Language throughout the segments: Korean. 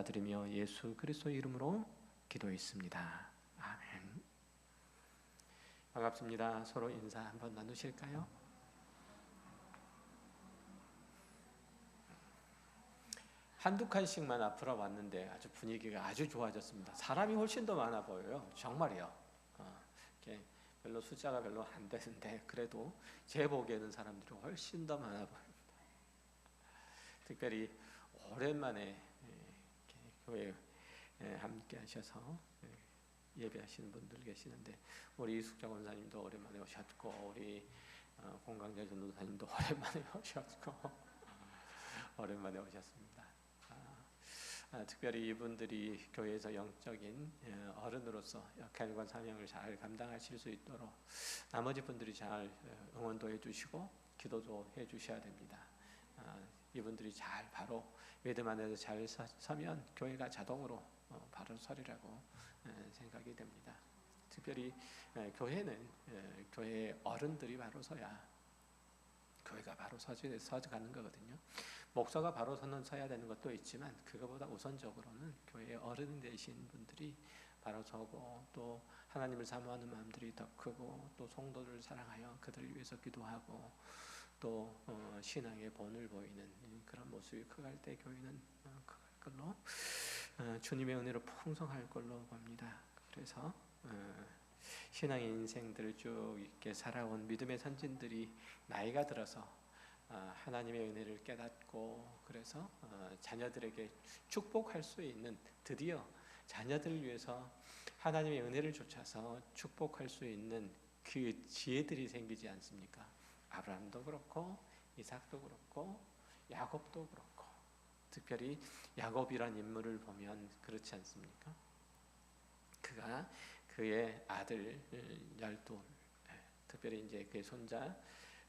감사드리며 예수 그리스도의 이름으로 기도했습니다. 아멘. 반갑습니다. 서로 인사 한번 나누실까요? 한두 칸씩만 앞으로 왔는데 아주 분위기가 아주 좋아졌습니다. 사람이 훨씬 더 많아 보여요. 정말이요. 이렇게 별로 숫자가 별로 안 되는데 그래도 제 보기에는 사람들이 훨씬 더 많아 보입니다. 특별히 오랜만에 교회에 함께 하셔서 예배하시는 분들 계시는데, 우리 이숙자 권사님도 오랜만에 오셨고, 우리 공강자 전도사님도 오랜만에 오셨고 오랜만에 오셨습니다. 특별히 이분들이 교회에서 영적인 어른으로서 역할과 사명을 잘 감당하실 수 있도록 나머지 분들이 잘 응원도 해주시고 기도도 해주셔야 됩니다. 이분들이 잘 바로 믿음 안에서 잘 서면 교회가 자동으로 바로 서리라고 생각이 됩니다. 특별히 교회는 교회의 어른들이 바로 서야 교회가 바로 서가는 거거든요. 목사가 바로 서야 되는 것도 있지만 그거보다 우선적으로는 교회의 어른 되신 분들이 바로 서고, 또 하나님을 사모하는 마음들이 더 크고, 또 성도들을 사랑하여 그들을 위해서 기도하고, 또 신앙의 본을 보이는 그런 모습이 커갈 때 교회는 커갈 걸로, 주님의 은혜로 풍성할 걸로 봅니다. 그래서 신앙의 인생들을 쭉 이렇게 살아온 믿음의 선진들이 나이가 들어서 하나님의 은혜를 깨닫고, 그래서 자녀들에게 축복할 수 있는, 드디어 자녀들을 위해서 하나님의 은혜를 좇아서 축복할 수 있는 그 지혜들이 생기지 않습니까? 아브라함도 그렇고 이삭도 그렇고 야곱도 그렇고, 특별히 야곱이란 인물을 보면 그렇지 않습니까? 그가 그의 아들 12, 특별히 이제 그의 손자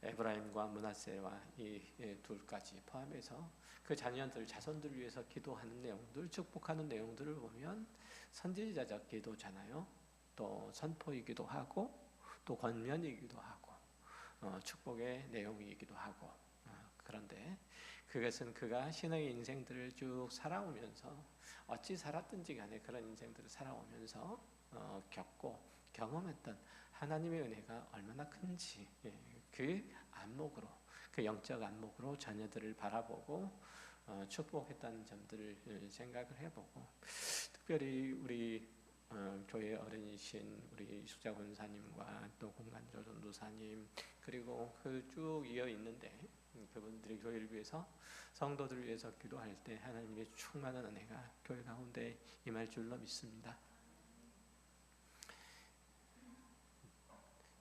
에브라임과 므낫세와 이 둘까지 포함해서 그 자손들을 위해서 기도하는 내용들, 축복하는 내용들을 보면 선지자적 기도잖아요. 또 선포이기도 하고, 또 권면이기도 하고, 축복의 내용이기도 하고. 그런데 그것은 그가 신앙의 인생들을 쭉 살아오면서, 어찌 살았든지 간에 그런 인생들을 살아오면서 겪고 경험했던 하나님의 은혜가 얼마나 큰지, 그 안목으로, 그 영적 안목으로 자녀들을 바라보고 축복했다는 점들을 생각을 해보고, 특별히 우리 교회 어른이신 우리 이숙자 권사님과 또 공간조 전도사님, 그리고 그 쭉 이어 있는데 그분들이 교회를 위해서, 성도들을 위해서 기도할 때 하나님의 충만한 은혜가 교회 가운데 임할 줄로 믿습니다.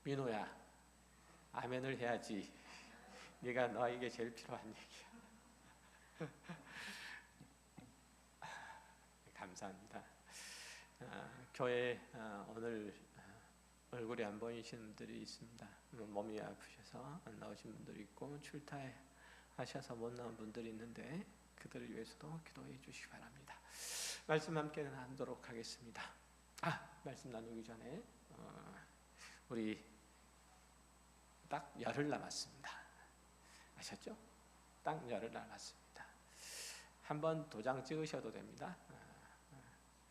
민호야, 아멘을 해야지. 네가 너에게 제일 필요한 얘기야. 감사합니다. 교회 오늘 얼굴이 안 보이시는 분들이 있습니다. 몸이 아프셔서 안 나오신 분들이 있고, 출타하셔서 못 나온 분들이 있는데 그들을 위해서도 기도해 주시기 바랍니다. 말씀 함께 나누도록 하겠습니다. 말씀 나누기 전에 우리 딱 열흘 남았습니다. 아셨죠? 딱 열흘 남았습니다. 한번 도장 찍으셔도 됩니다.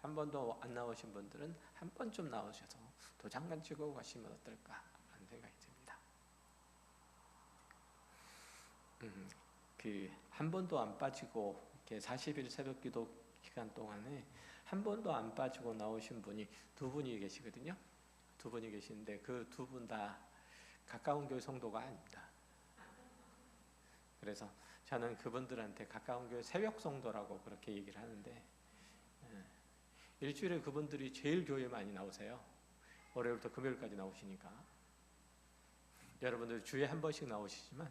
한 번도 안 나오신 분들은 한 번쯤 나오셔서 도장만 찍고 가시면 어떨까 하는 생각이 듭니다. 한 번도 안 빠지고 이렇게 40일 새벽기도 기간 동안에 한 번도 안 빠지고 나오신 분이 두 분이 계시거든요. 두 분이 계시는데 그 두 분 다 가까운 교회 성도가 아닙니다. 그래서 저는 그분들한테 가까운 교회 새벽 성도라고 그렇게 얘기를 하는데, 일주일에 그분들이 제일 교회 많이 나오세요. 월요일부터 금요일까지 나오시니까. 여러분들 주에 한 번씩 나오시지만,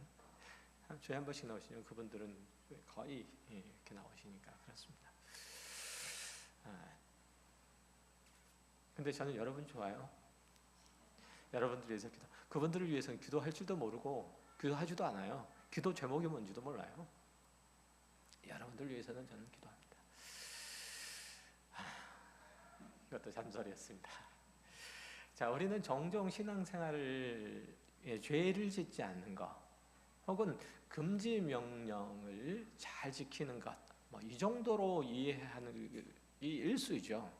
주에 한 번씩 나오시면 그분들은 거의 이렇게 나오시니까 그렇습니다. 근데 저는 여러분 좋아요. 여러분들 위해서 그분들을 위해서는 기도할 줄도 모르고 기도하지도 않아요. 기도 제목이 뭔지도 몰라요. 여러분들 위해서는 저는 기도합니다. 이것도 잔소리였습니다. 자, 우리는 종종 신앙생활을 죄를 짓지 않는 것, 혹은 금지 명령을 잘 지키는 것, 뭐 이 정도로 이해하는 이 일수이죠.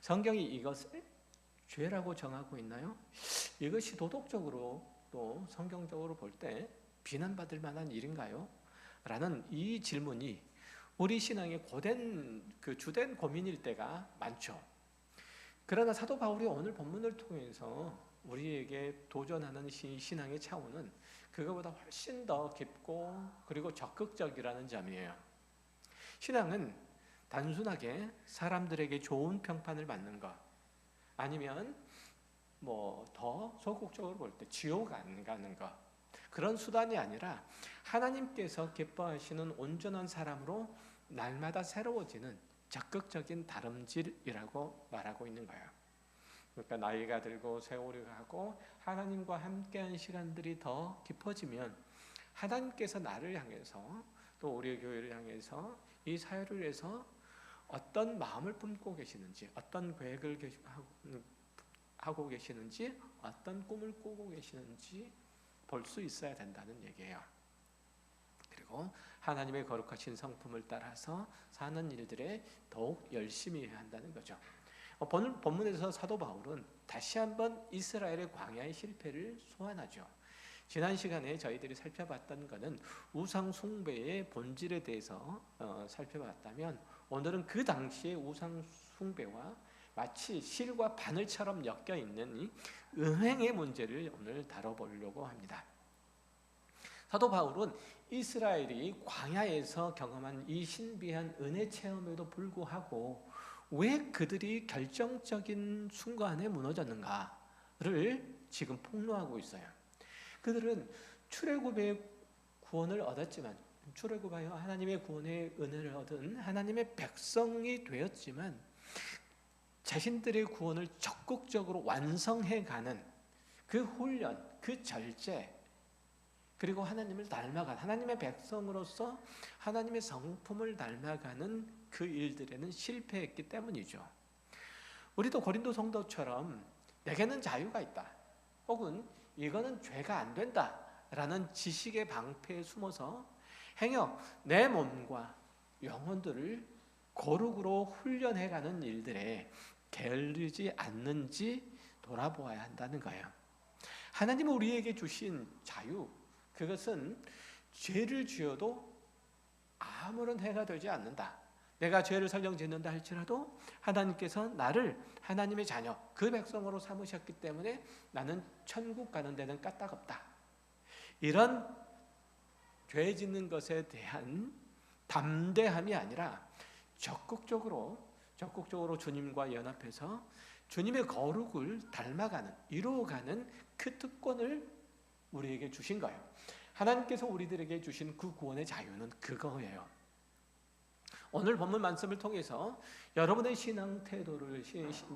성경이 이것을 죄라고 정하고 있나요? 이것이 도덕적으로 또 성경적으로 볼 때 비난받을 만한 일인가요? 라는 이 질문이 우리 신앙의 주된 고민일 때가 많죠. 그러나 사도 바울이 오늘 본문을 통해서 우리에게 도전하는 신앙의 차원은 그거보다 훨씬 더 깊고 그리고 적극적이라는 점이에요. 신앙은 단순하게 사람들에게 좋은 평판을 받는 것, 아니면 뭐 더 소극적으로 볼 때 지옥 안 가는 것, 그런 수단이 아니라 하나님께서 기뻐하시는 온전한 사람으로 날마다 새로워지는 적극적인 다름질이라고 말하고 있는 거예요. 그러니까 나이가 들고 세월이 가고 하나님과 함께한 시간들이 더 깊어지면 하나님께서 나를 향해서 또 우리 교회를 향해서 이 사회를 위해서 어떤 마음을 품고 계시는지, 어떤 계획을 하고 계시는지, 어떤 꿈을 꾸고 계시는지 볼 수 있어야 된다는 얘기예요. 그리고 하나님의 거룩하신 성품을 따라서 사는 일들에 더욱 열심히 해야 한다는 거죠. 본문에서 사도 바울은 다시 한번 이스라엘의 광야의 실패를 소환하죠. 지난 시간에 저희들이 살펴봤던 것은 우상 숭배의 본질에 대해서 살펴봤다면, 오늘은 그 당시의 우상 숭배와 마치 실과 바늘처럼 엮여 있는 이 음행의 문제를 오늘 다뤄보려고 합니다. 사도 바울은 이스라엘이 광야에서 경험한 이 신비한 은혜 체험에도 불구하고 왜 그들이 결정적인 순간에 무너졌는가를 지금 폭로하고 있어요. 그들은 출애굽의 구원을 얻었지만, 출애굽하여 하나님의 구원의 은혜를 얻은 하나님의 백성이 되었지만, 자신들의 구원을 적극적으로 완성해가는 그 훈련, 그 절제, 그리고 하나님을 닮아가는, 하나님의 백성으로서 하나님의 성품을 닮아가는 그 일들에는 실패했기 때문이죠. 우리도 고린도 성도처럼 내게는 자유가 있다, 혹은 이거는 죄가 안 된다 라는 지식의 방패에 숨어서 행여 내 몸과 영혼들을 거룩으로 훈련해가는 일들에 게을르지 않는지 돌아보아야 한다는 거예요. 하나님은 우리에게 주신 자유, 그것은 죄를 지어도 아무런 해가 되지 않는다. 내가 죄를 설령 짓는다 할지라도 하나님께서 나를 하나님의 자녀, 그 백성으로 삼으셨기 때문에 나는 천국 가는 데는 까딱없다. 이런 죄 짓는 것에 대한 담대함이 아니라 적극적으로 주님과 연합해서 주님의 거룩을 닮아가는, 이루어가는 그 특권을 우리에게 주신 거예요. 하나님께서 우리들에게 주신 그 구원의 자유는 그거예요. 오늘 본문 말씀을 통해서 여러분의 신앙 태도를,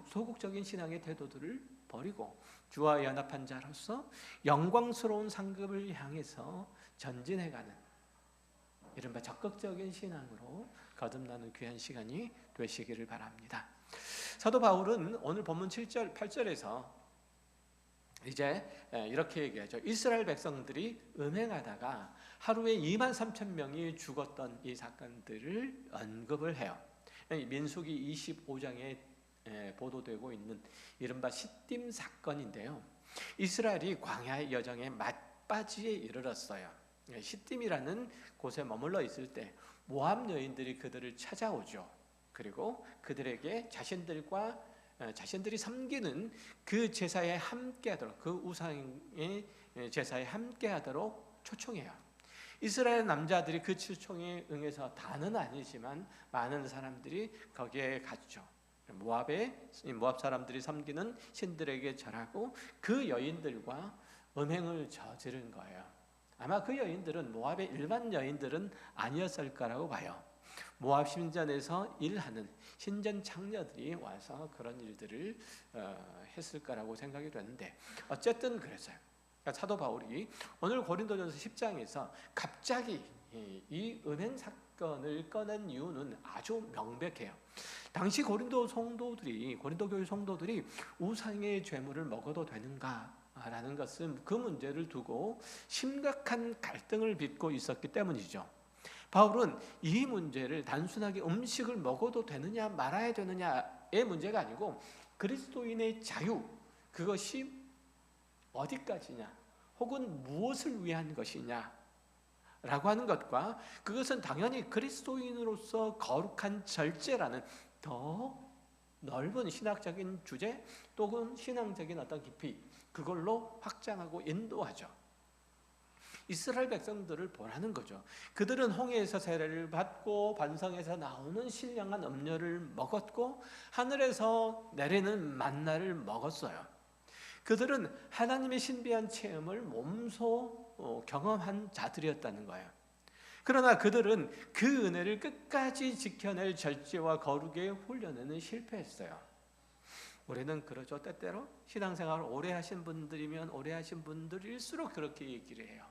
소극적인 신앙의 태도들을 버리고 주와 연합한 자로서 영광스러운 상급을 향해서 전진해가는 이른바 적극적인 신앙으로 거듭나는 귀한 시간이 되시기를 바랍니다. 사도 바울은 오늘 본문 7절, 8절에서 이제 이렇게 얘기하죠. 이스라엘 백성들이 음행하다가 하루에 23,000명이 죽었던 이 사건들을 언급을 해요. 민수기 25장에 보도되고 있는 이른바 시딤 사건인데요. 이스라엘이 광야의 여정에 막바지에 이르렀어요. 시딤이라는 곳에 머물러 있을 때 모압 여인들이 그들을 찾아오죠. 그리고 그들에게 자신들이 섬기는 그 제사에 함께하도록, 그 우상의 제사에 함께하도록 초청해요. 이스라엘 남자들이 그 초청에 응해서 다는 아니지만 많은 사람들이 거기에 갔죠. 모압 사람들이 섬기는 신들에게 절하고 그 여인들과 음행을 저지른 거예요. 아마 그 여인들은 모압의 일반 여인들은 아니었을 거라고 봐요. 모압 신전에서 일하는 신전 창녀들이 와서 그런 일들을 했을 거라고 생각이 되는데, 어쨌든 그랬어요. 그러니까 사도 바울이 오늘 고린도전서 10장에서 갑자기 이 은행 사건을 꺼낸 이유는 아주 명백해요. 당시 고린도 교회 성도들이 우상의 죄물을 먹어도 되는가라는 것은 그 문제를 두고 심각한 갈등을 빚고 있었기 때문이죠. 바울은 이 문제를 단순하게 음식을 먹어도 되느냐 말아야 되느냐의 문제가 아니고 그리스도인의 자유, 그것이 어디까지냐 혹은 무엇을 위한 것이냐 라고 하는 것과 그것은 당연히 그리스도인으로서 거룩한 절제라는 더 넓은 신학적인 주제 또는 신앙적인 어떤 깊이, 그걸로 확장하고 인도하죠. 이스라엘 백성들을 보라는 거죠. 그들은 홍해에서 세례를 받고 반성에서 나오는 신령한 음료를 먹었고 하늘에서 내리는 만나를 먹었어요. 그들은 하나님의 신비한 체험을 몸소 경험한 자들이었다는 거예요. 그러나 그들은 그 은혜를 끝까지 지켜낼 절제와 거룩의 훈련에는 실패했어요. 우리는 그러죠. 때때로 신앙생활을 오래 하신 분들이면 오래 하신 분들일수록 그렇게 얘기를 해요.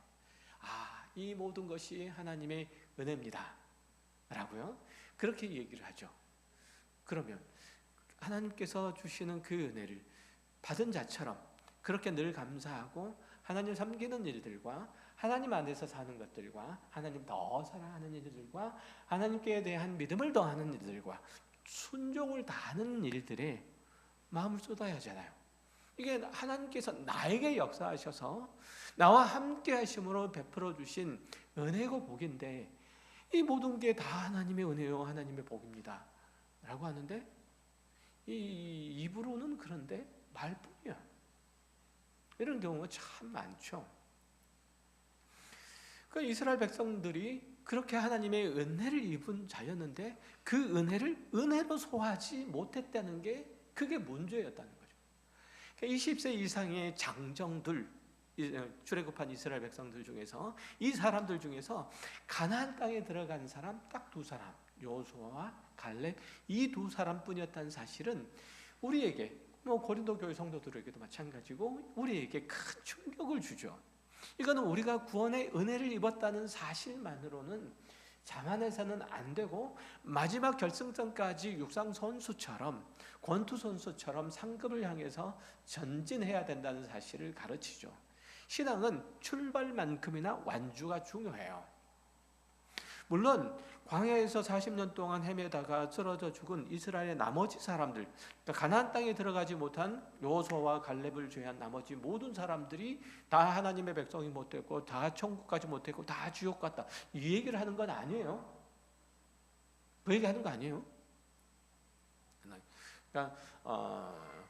이 모든 것이 하나님의 은혜입니다 라고요. 그렇게 얘기를 하죠. 그러면 하나님께서 주시는 그 은혜를 받은 자처럼 그렇게 늘 감사하고 하나님 섬기는 일들과 하나님 안에서 사는 것들과 하나님 더 사랑하는 일들과 하나님께 대한 믿음을 더하는 일들과 순종을 다하는 일들에 마음을 쏟아야 하잖아요. 이게 하나님께서 나에게 역사하셔서 나와 함께 하심으로 베풀어 주신 은혜고 복인데 이 모든 게 다 하나님의 은혜요 하나님의 복입니다 라고 하는데 이 입으로는 그런데 말뿐이야. 이런 경우가 참 많죠. 그 이스라엘 백성들이 그렇게 하나님의 은혜를 입은 자였는데 그 은혜를 은혜로 소화하지 못했다는 게 그게 문제였다는 거죠. 20세 이상의 장정들, 출애굽한 이스라엘 백성들 중에서 이 사람들 중에서 가나안 땅에 들어간 사람 딱 두 사람, 여호수아와 갈렙, 이 두 사람뿐이었다는 사실은 우리에게 고린도 교회 성도들에게도 마찬가지고 우리에게 큰 충격을 주죠. 이거는 우리가 구원의 은혜를 입었다는 사실만으로는 자만해서는 안 되고 마지막 결승점까지 육상 선수처럼 권투 선수처럼 상급을 향해서 전진해야 된다는 사실을 가르치죠. 신앙은 출발만큼이나 완주가 중요해요. 물론 광야에서 40년 동안 헤매다가 쓰러져 죽은 이스라엘의 나머지 사람들, 그러니까 가나안 땅에 들어가지 못한 여호수아와 갈렙을 제외한 나머지 모든 사람들이 다 하나님의 백성이 못됐고 다 천국까지 못했고 다 지옥 갔다, 이 얘기를 하는 건 아니에요. 그 얘기하는 거 아니에요. 그러니까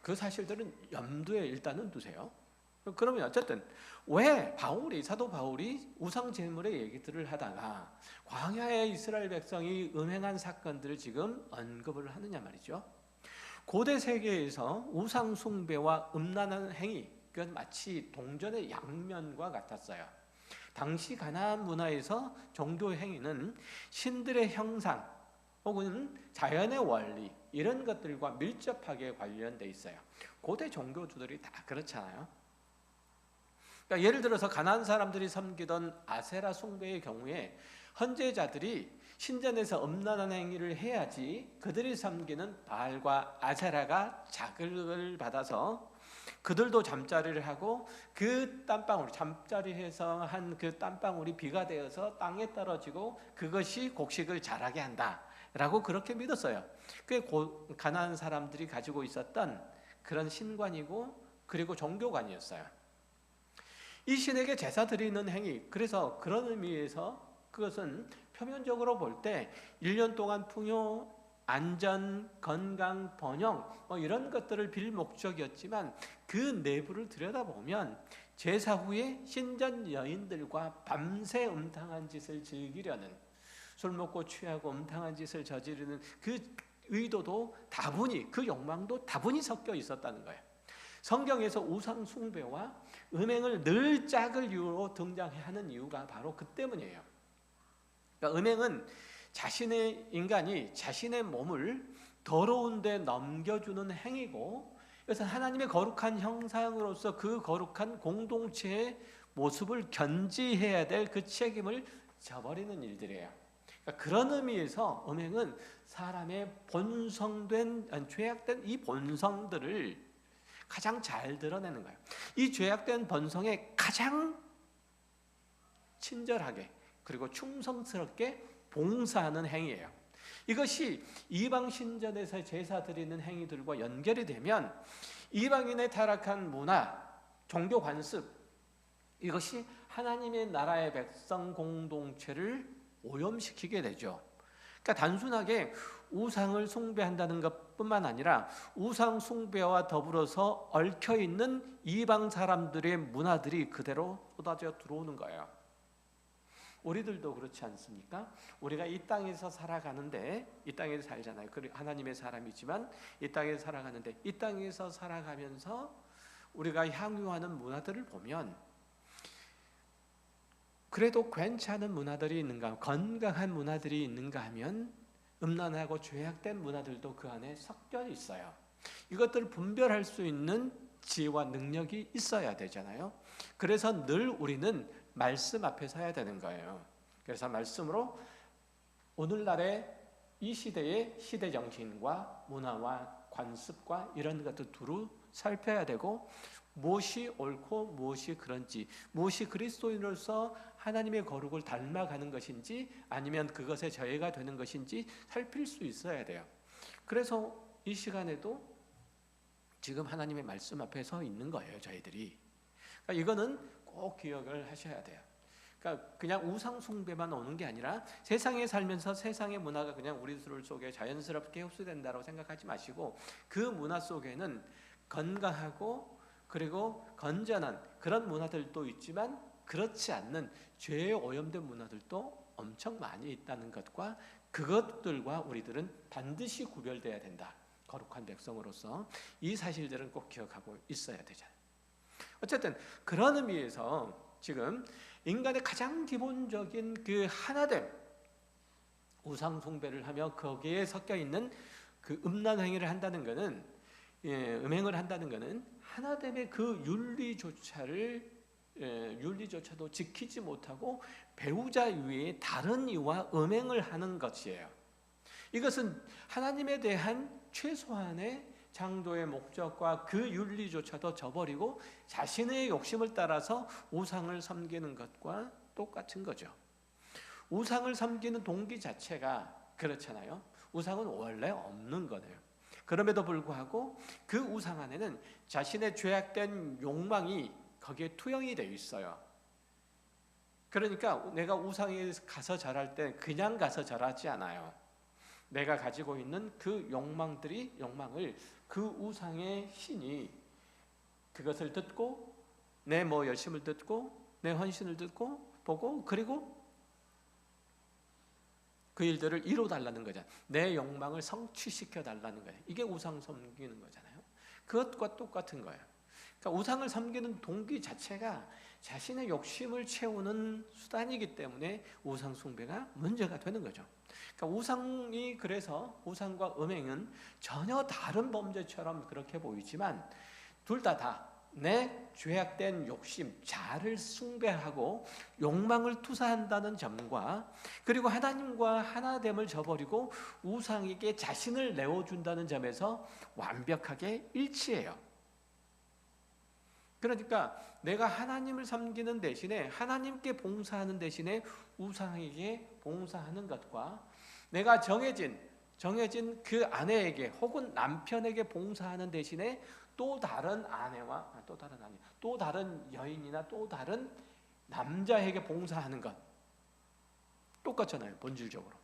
그 사실들은 염두에 일단은 두세요. 그러면 어쨌든 왜 사도 바울이 우상 제물의 얘기들을 하다가 광야의 이스라엘 백성이 음행한 사건들을 지금 언급을 하느냐 말이죠. 고대 세계에서 우상 숭배와 음란한 행위, 그건 마치 동전의 양면과 같았어요. 당시 가나안 문화에서 종교 행위는 신들의 형상 혹은 자연의 원리 이런 것들과 밀접하게 관련돼 있어요. 고대 종교주들이 다 그렇잖아요. 그러니까 예를 들어서 가나안 사람들이 섬기던 아세라 숭배의 경우에 헌제자들이 신전에서 음란한 행위를 해야지 그들이 섬기는 바알과 아세라가 자극을 받아서 그들도 잠자리를 하고 그 땀방울, 잠자리해서 한 그 땀방울이 비가 되어서 땅에 떨어지고 그것이 곡식을 자라게 한다라고 그렇게 믿었어요. 그게 가나안 사람들이 가지고 있었던 그런 신관이고 그리고 종교관이었어요. 이 신에게 제사 드리는 행위, 그래서 그런 의미에서 그것은 표면적으로 볼 때 1년 동안 풍요, 안전, 건강, 번영 이런 것들을 빌 목적이었지만 그 내부를 들여다보면 제사 후에 신전 여인들과 밤새 음탕한 짓을 즐기려는, 술 먹고 취하고 음탕한 짓을 저지르는 그 의도도 다분히, 그 욕망도 다분히 섞여 있었다는 거예요. 성경에서 우상 숭배와 음행을 늘 짝을 이유로 등장하는 이유가 바로 그 때문이에요. 그러니까 음행은 인간이 자신의 몸을 더러운 데 넘겨주는 행위고, 그래서 하나님의 거룩한 형상으로서 그 거룩한 공동체의 모습을 견지해야 될 그 책임을 져버리는 일들이에요. 그러니까 그런 의미에서 음행은 사람의 죄악된 이 본성들을 가장 잘 드러내는 거예요. 이 죄악된 본성에 가장 친절하게 그리고 충성스럽게 봉사하는 행위예요. 이것이 이방 신전에서 제사 드리는 행위들과 연결이 되면 이방인의 타락한 문화, 종교 관습, 이것이 하나님의 나라의 백성 공동체를 오염시키게 되죠. 그러니까 단순하게 우상을 숭배한다는 것뿐만 아니라 우상 숭배와 더불어서 얽혀있는 이방 사람들의 문화들이 그대로 쏟아져 들어오는 거예요. 우리들도 그렇지 않습니까? 우리가 이 땅에서 살아가는데, 이 땅에서 살잖아요. 하나님의 사람이지만 이 땅에서 살아가는데, 이 땅에서 살아가면서 우리가 향유하는 문화들을 보면 그래도 괜찮은 문화들이 있는가, 건강한 문화들이 있는가 하면 음란하고 죄악된 문화들도 그 안에 섞여 있어요. 이것들을 분별할 수 있는 지혜와 능력이 있어야 되잖아요. 그래서 늘 우리는 말씀 앞에 서야 되는 거예요. 그래서 말씀으로 오늘날의 이 시대의 시대 정신과 문화와 관습과 이런 것들 두루 살펴야 되고, 무엇이 옳고 무엇이 그런지, 무엇이 그리스도인으로서 하나님의 거룩을 닮아가는 것인지 아니면 그것에 저해가 되는 것인지 살필 수 있어야 돼요. 그래서 이 시간에도 지금 하나님의 말씀 앞에 서 있는 거예요, 저희들이. 그러니까 이거는 꼭 기억을 하셔야 돼요. 그러니까 그냥 우상 숭배만 오는 게 아니라 세상에 살면서 세상의 문화가 그냥 우리 속에 자연스럽게 흡수된다고 생각하지 마시고, 그 문화 속에는 건강하고 그리고 건전한 그런 문화들도 있지만 그렇지 않는 죄에 오염된 문화들도 엄청 많이 있다는 것과, 그것들과 우리들은 반드시 구별돼야 된다. 거룩한 백성으로서 이 사실들은 꼭 기억하고 있어야 되잖아요. 어쨌든 그런 의미에서 지금 인간의 가장 기본적인 그 하나됨, 우상 숭배를 하며 거기에 섞여 있는 그 음란 행위를 한다는 것은, 음행을 한다는 것은 하나됨의 그 윤리조차도 지키지 못하고 배우자 위에 다른 이와 음행을 하는 것이에요. 이것은 하나님에 대한 최소한의 창조의 목적과 그 윤리조차도 저버리고 자신의 욕심을 따라서 우상을 섬기는 것과 똑같은 거죠. 우상을 섬기는 동기 자체가 그렇잖아요. 우상은 원래 없는 거네요. 그럼에도 불구하고 그 우상 안에는 자신의 죄악된 욕망이 거기에 투영이 되어 있어요. 그러니까 내가 우상에 가서 절할 때 그냥 가서 절하지 않아요. 내가 가지고 있는 그 욕망을 그 우상의 신이 그것을 듣고 내 열심을 듣고 내 헌신을 듣고 보고, 그리고 그 일들을 이루어달라는 거잖아요. 내 욕망을 성취시켜 달라는 거예요. 이게 우상 섬기는 거잖아요. 그것과 똑같은 거예요. 그러니까 우상을 섬기는 동기 자체가 자신의 욕심을 채우는 수단이기 때문에 우상 숭배가 문제가 되는 거죠. 그러니까 우상이, 그래서 우상과 음행은 전혀 다른 범죄처럼 그렇게 보이지만 둘 다 내 죄악된 욕심, 자아를 숭배하고 욕망을 투사한다는 점과, 그리고 하나님과 하나됨을 저버리고 우상에게 자신을 내어준다는 점에서 완벽하게 일치해요. 그러니까 내가 하나님을 섬기는 대신에, 하나님께 봉사하는 대신에 우상에게 봉사하는 것과, 내가 정해진 그 아내에게 혹은 남편에게 봉사하는 대신에 또 다른 여인이나 또 다른 남자에게 봉사하는 것 똑같잖아요, 본질적으로.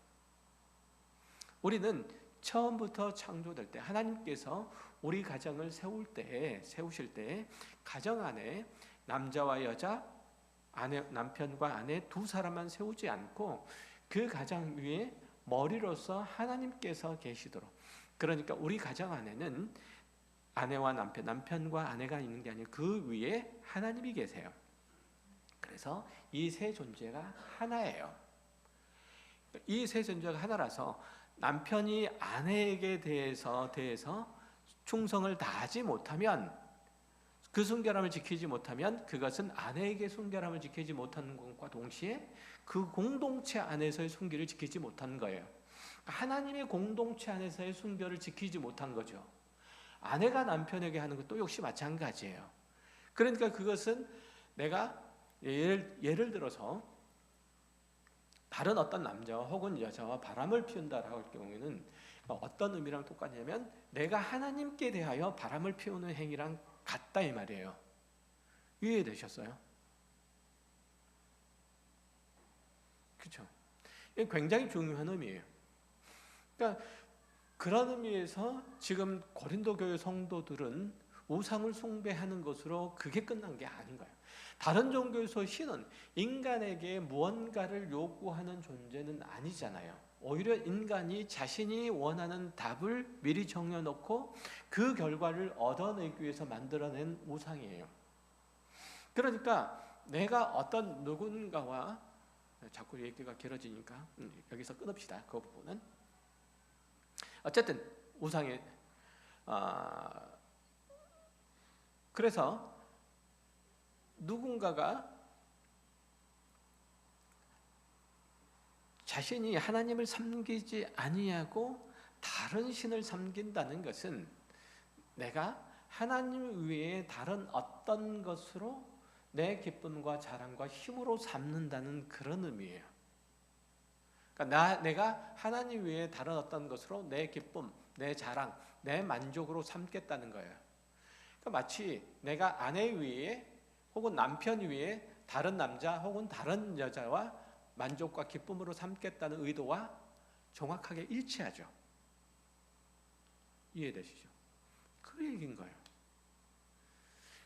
우리는 처음부터 창조될 때 하나님께서 우리 가정을 세우실 때 가정 안에 남자와 여자, 남편과 아내 두 사람만 세우지 않고 그 가정 위에 머리로서 하나님께서 계시도록, 그러니까 우리 가정 안에는 아내와 남편과 아내가 있는 게 아니라 그 위에 하나님이 계세요. 그래서 이 세 존재가 하나예요. 이 세 존재가 하나라서 남편이 아내에게 대해서 충성을 다하지 못하면, 그 순결함을 지키지 못하면 그것은 아내에게 순결함을 지키지 못하는 것과 동시에 그 공동체 안에서의 순결을 지키지 못한 거예요. 하나님의 공동체 안에서의 순결을 지키지 못한 거죠. 아내가 남편에게 하는 것도 역시 마찬가지예요. 그러니까 그것은 내가 예를 들어서 다른 어떤 남자와 혹은 여자와 바람을 피운다라고 할 경우에는 어떤 의미랑 똑같냐면 내가 하나님께 대하여 바람을 피우는 행위랑 같다 이 말이에요. 이해되셨어요? 그렇죠? 이게 굉장히 중요한 의미예요. 그러니까 그런 의미에서 지금 고린도 교회 성도들은 우상을 숭배하는 것으로 그게 끝난 게 아닌 거예요. 다른 종교에서 신은 인간에게 무언가를 요구하는 존재는 아니잖아요. 오히려 인간이 자신이 원하는 답을 미리 정해놓고 그 결과를 얻어내기 위해서 만들어낸 우상이에요. 그러니까 내가 어떤 누군가와 자꾸 얘기가 길어지니까 여기서 끊읍시다. 그 부분은 어쨌든 우상의 그래서 누군가가 자신이 하나님을 섬기지 아니하고 다른 신을 섬긴다는 것은 내가 하나님 외에 다른 어떤 것으로 내 기쁨과 자랑과 힘으로 삼는다는 그런 의미예요. 그러니까 내가 하나님 외에 다른 어떤 것으로 내 기쁨, 내 자랑, 내 만족으로 삼겠다는 거예요. 그러니까 마치 내가 아내 위에 혹은 남편 위에 다른 남자 혹은 다른 여자와 만족과 기쁨으로 삼겠다는 의도와 정확하게 일치하죠. 이해되시죠? 그 얘기인 거예요.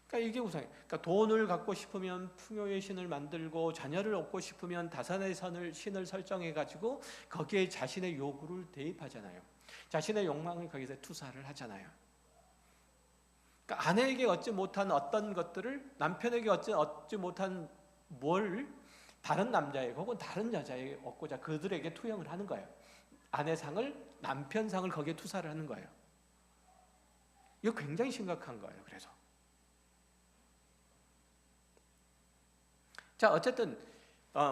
그러니까 이게 우상이에요. 그러니까 돈을 갖고 싶으면 풍요의 신을 만들고 자녀를 얻고 싶으면 다산의 신을 설정해가지고 거기에 자신의 요구를 대입하잖아요. 자신의 욕망을 거기서 투사를 하잖아요. 그러니까 아내에게 얻지 못한 어떤 것들을 남편에게 얻지 못한 뭘 다른 남자에게 혹은 다른 여자에게 얻고자 그들에게 투영을 하는 거예요. 아내상을 남편상을 거기에 투사를 하는 거예요. 이거 굉장히 심각한 거예요. 그래서 자 어쨌든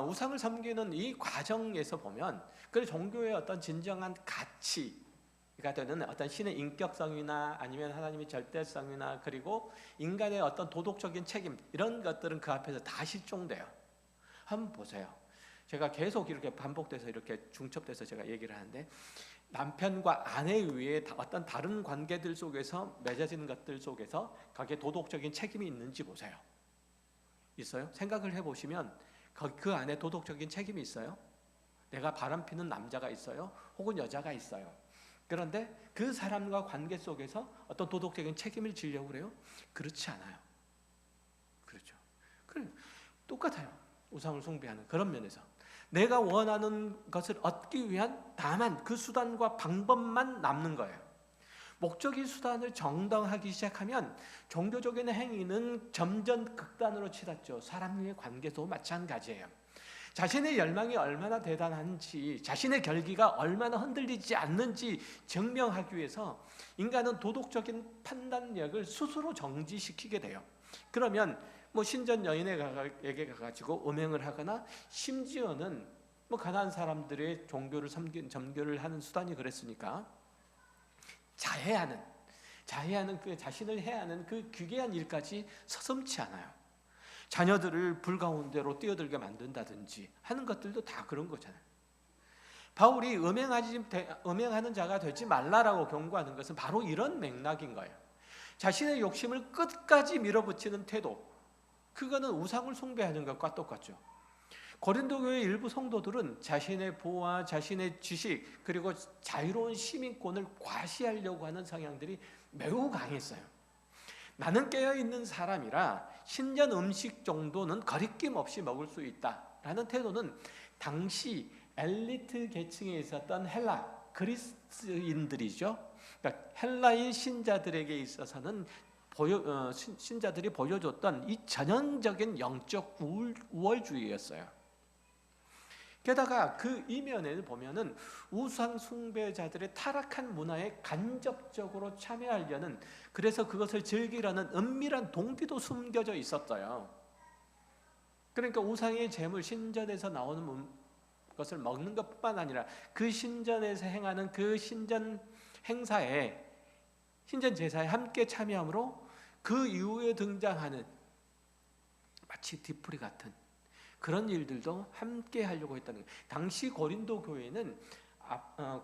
우상을 섬기는 이 과정에서 보면 그 종교의 어떤 진정한 가치가 되는 어떤 신의 인격성이나 아니면 하나님의 절대성이나 그리고 인간의 어떤 도덕적인 책임 이런 것들은 그 앞에서 다 실종돼요. 한번 보세요. 제가 계속 이렇게 반복돼서 이렇게 중첩돼서 제가 얘기를 하는데 남편과 아내 외에 어떤 다른 관계들 속에서 맺어지는 것들 속에서 거기에 도덕적인 책임이 있는지 보세요. 있어요? 생각을 해보시면 그 안에 도덕적인 책임이 있어요? 내가 바람피는 남자가 있어요? 혹은 여자가 있어요. 그런데 그 사람과 관계 속에서 어떤 도덕적인 책임을 지려고 그래요? 그렇지 않아요. 그렇죠. 똑같아요. 우상을 숭배하는 그런 면에서 내가 원하는 것을 얻기 위한 다만 그 수단과 방법만 남는 거예요. 목적이 수단을 정당하기 시작하면 종교적인 행위는 점점 극단으로 치닫죠. 사람의 관계도 마찬가지예요. 자신의 열망이 얼마나 대단한지 자신의 결기가 얼마나 흔들리지 않는지 증명하기 위해서 인간은 도덕적인 판단력을 스스로 정지시키게 돼요. 그러면 신전 여인에게 가가지고 음행을 하거나 심지어는 가난한 사람들의 종교를 점교를 하는 수단이 그랬으니까 자해하는 그 자신을 해하는 그 귀괴한 일까지 서슴지 않아요. 자녀들을 불 가운데로 뛰어들게 만든다든지 하는 것들도 다 그런 거잖아요. 바울이 음행하는 자가 되지 말라라고 경고하는 것은 바로 이런 맥락인 거예요. 자신의 욕심을 끝까지 밀어붙이는 태도, 그거는 우상을 숭배하는 것과 똑같죠. 고린도 교회 일부 성도들은 자신의 부와 자신의 지식 그리고 자유로운 시민권을 과시하려고 하는 성향들이 매우 강했어요. 나는 깨어있는 사람이라 신전 음식 정도는 거리낌 없이 먹을 수 있다라는 태도는 당시 엘리트 계층에 있었던 헬라 그리스인들이죠. 그러니까 헬라인 신자들에게 있어서는 신자들이 보여줬던 이 전형적인 영적 우월주의였어요. 게다가 그 이면에 보면은 우상 숭배자들의 타락한 문화에 간접적으로 참여하려는, 그래서 그것을 즐기려는 은밀한 동기도 숨겨져 있었어요. 그러니까 우상의 제물, 신전에서 나오는 것을 먹는 것뿐만 아니라 그 신전에서 행하는 그 신전 행사에, 신전 제사에 함께 참여함으로 그 이후에 등장하는 마치 뒤풀이 같은 그런 일들도 함께 하려고 했다는 거예요. 당시 고린도 교회는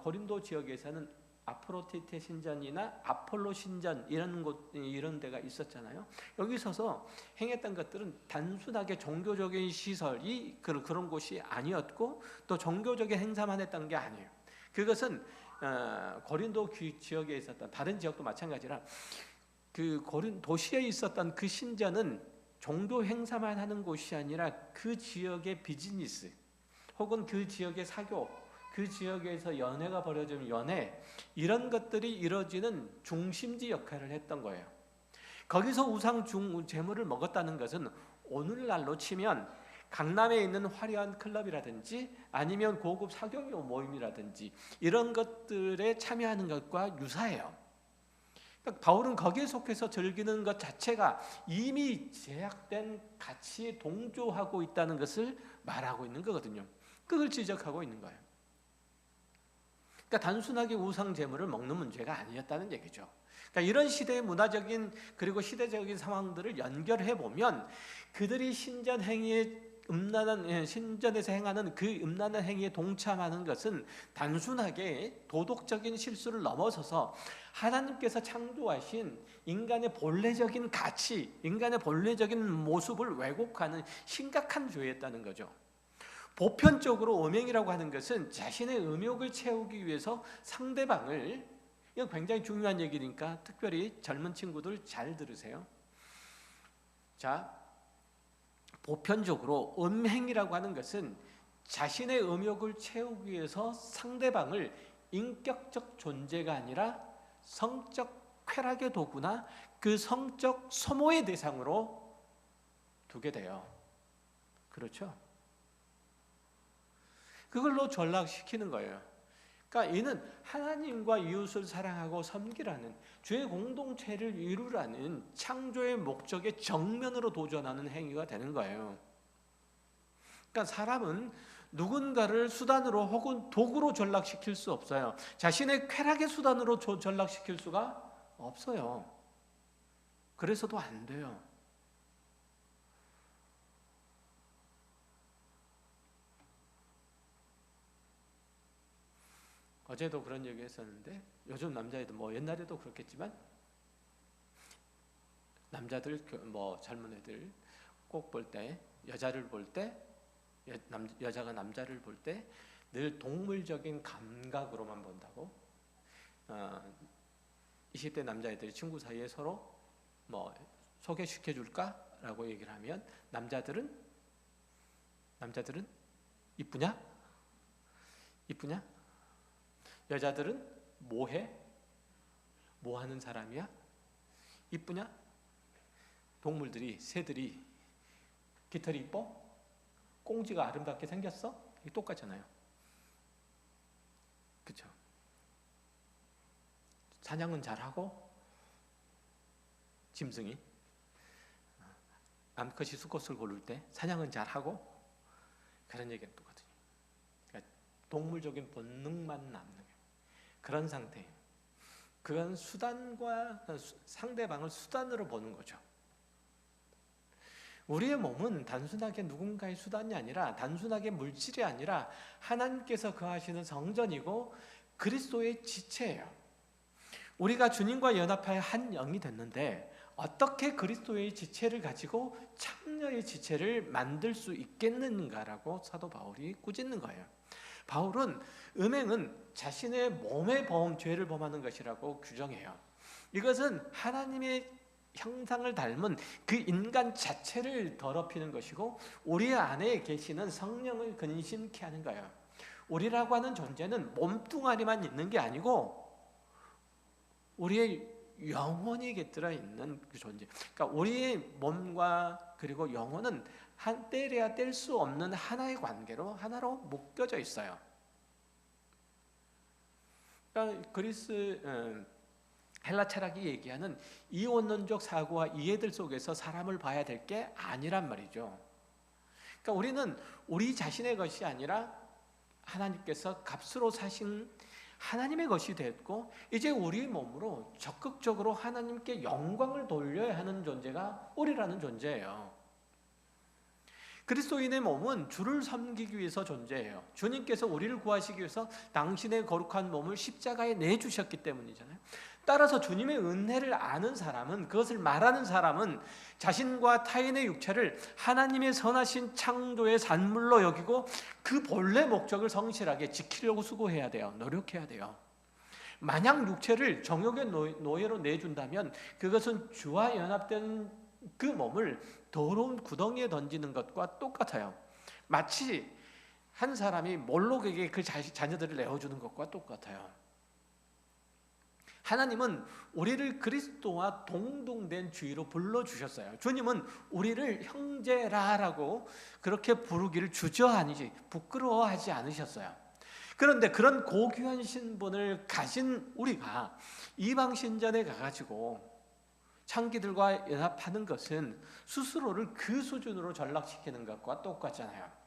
고린도 지역에서는 아프로디테 신전이나 아폴로 신전 이런 데가 있었잖아요. 여기 서서 행했던 것들은 단순하게 종교적인 시설이 그런 곳이 아니었고 또 종교적인 행사만 했던 게 아니에요. 그것은 고린도 지역에 있었던 다른 지역도 마찬가지라 그 도시에 있었던 그 신전은 종교 행사만 하는 곳이 아니라 그 지역의 비즈니스 혹은 그 지역의 사교, 그 지역에서 연회가 벌어지는 연회, 이런 것들이 이루어지는 중심지 역할을 했던 거예요. 거기서 우상 제물을 먹었다는 것은 오늘날로 치면 강남에 있는 화려한 클럽이라든지 아니면 고급 사교육 모임이라든지 이런 것들에 참여하는 것과 유사해요. 그러니까 바울은 거기에 속해서 즐기는 것 자체가 이미 제약된 가치에 동조하고 있다는 것을 말하고 있는 거거든요. 그걸 지적하고 있는 거예요. 그러니까 단순하게 우상 제물을 먹는 문제가 아니었다는 얘기죠. 그러니까 이런 시대의 문화적인 그리고 시대적인 상황들을 연결해 보면 그들이 신전 행위에 신전에서 행하는 그 음란한 행위에 동참하는 것은 단순하게 도덕적인 실수를 넘어서서 하나님께서 창조하신 인간의 본래적인 가치, 인간의 본래적인 모습을 왜곡하는 심각한 죄였다는 거죠. 보편적으로 음행이라고 하는 것은 자신의 음욕을 채우기 위해서 상대방을, 이건 굉장히 중요한 얘기니까 특별히 젊은 친구들 잘 들으세요. 자, 보편적으로 음행이라고 하는 것은 자신의 음욕을 채우기 위해서 상대방을 인격적 존재가 아니라 성적 쾌락의 도구나 그 성적 소모의 대상으로 두게 돼요. 그렇죠? 그걸로 전락시키는 거예요. 그러니까 이는 하나님과 이웃을 사랑하고 섬기라는 죄 공동체를 이루라는 창조의 목적에 정면으로 도전하는 행위가 되는 거예요. 그러니까 사람은 누군가를 수단으로 혹은 도구로 전락시킬 수 없어요. 자신의 쾌락의 수단으로 전락시킬 수가 없어요. 그래서도 안 돼요. 어제도 그런 얘기 했었는데 요즘 남자애들 뭐 옛날에도 그렇겠지만 남자들 뭐 젊은 애들 꼭 볼 때 여자를 볼 때 여자가 남자를 볼 때 늘 동물적인 감각으로만 본다고. 20대 남자애들이 친구 사이에 서로 뭐 소개시켜 줄까라고 얘기를 하면 남자들은 이쁘냐? 이쁘냐? 여자들은 뭐해? 뭐 하는 사람이야? 이쁘냐? 동물들이, 새들이 깃털이 이뻐? 꽁지가 아름답게 생겼어? 이게 똑같잖아요. 그렇죠? 사냥은 잘하고 짐승이 암컷이 수컷을 고를 때 사냥은 잘하고 그런 얘기는 똑같아요. 그러니까 동물적인 본능만 남는 그런 상태예요. 그건 수단과 상대방을 수단으로 보는 거죠. 우리의 몸은 단순하게 누군가의 수단이 아니라 단순하게 물질이 아니라 하나님께서 거하시는 성전이고 그리스도의 지체예요. 우리가 주님과 연합하여 한 영이 됐는데 어떻게 그리스도의 지체를 가지고 창녀의 지체를 만들 수 있겠는가라고 사도 바울이 꾸짖는 거예요. 바울은 음행은 자신의 몸의 죄를 범하는 것이라고 규정해요. 이것은 하나님의 형상을 닮은 그 인간 자체를 더럽히는 것이고 우리 안에 계시는 성령을 근심케 하는 거예요. 우리라고 하는 존재는 몸뚱아리만 있는 게 아니고 우리의 영혼이 깃들어 있는 그 존재. 그러니까 우리의 몸과 그리고 영혼은 떼려야 뗄 수 없는 하나의 관계로 하나로 묶여져 있어요. 그러니까 헬라 철학이 얘기하는 이원론적 사고와 이해들 속에서 사람을 봐야 될 게 아니란 말이죠. 그러니까 우리는 우리 자신의 것이 아니라 하나님께서 값으로 사신 하나님의 것이 됐고 이제 우리 몸으로 적극적으로 하나님께 영광을 돌려야 하는 존재가 우리라는 존재예요. 그리스도인의 몸은 주를 섬기기 위해서 존재해요. 주님께서 우리를 구하시기 위해서 당신의 거룩한 몸을 십자가에 내주셨기 때문이잖아요. 따라서 주님의 은혜를 아는 사람은, 그것을 말하는 사람은 자신과 타인의 육체를 하나님의 선하신 창조의 산물로 여기고 그 본래 목적을 성실하게 지키려고 수고해야 돼요. 노력해야 돼요. 만약 육체를 정욕의 노예로 내준다면 그것은 주와 연합된 그 몸을 더러운 구덩이에 던지는 것과 똑같아요. 마치 한 사람이 몰록에게 그 자녀들을 내어주는 것과 똑같아요. 하나님은 우리를 그리스도와 동등된 주의로 불러주셨어요. 주님은 우리를 형제라라고 그렇게 부르기를 주저하지, 부끄러워하지 않으셨어요. 그런데 그런 고귀한 신분을 가진 우리가 이방 신전에 가가지고 창기들과 연합하는 것은 스스로를 그 수준으로 전락시키는 것과 똑같잖아요.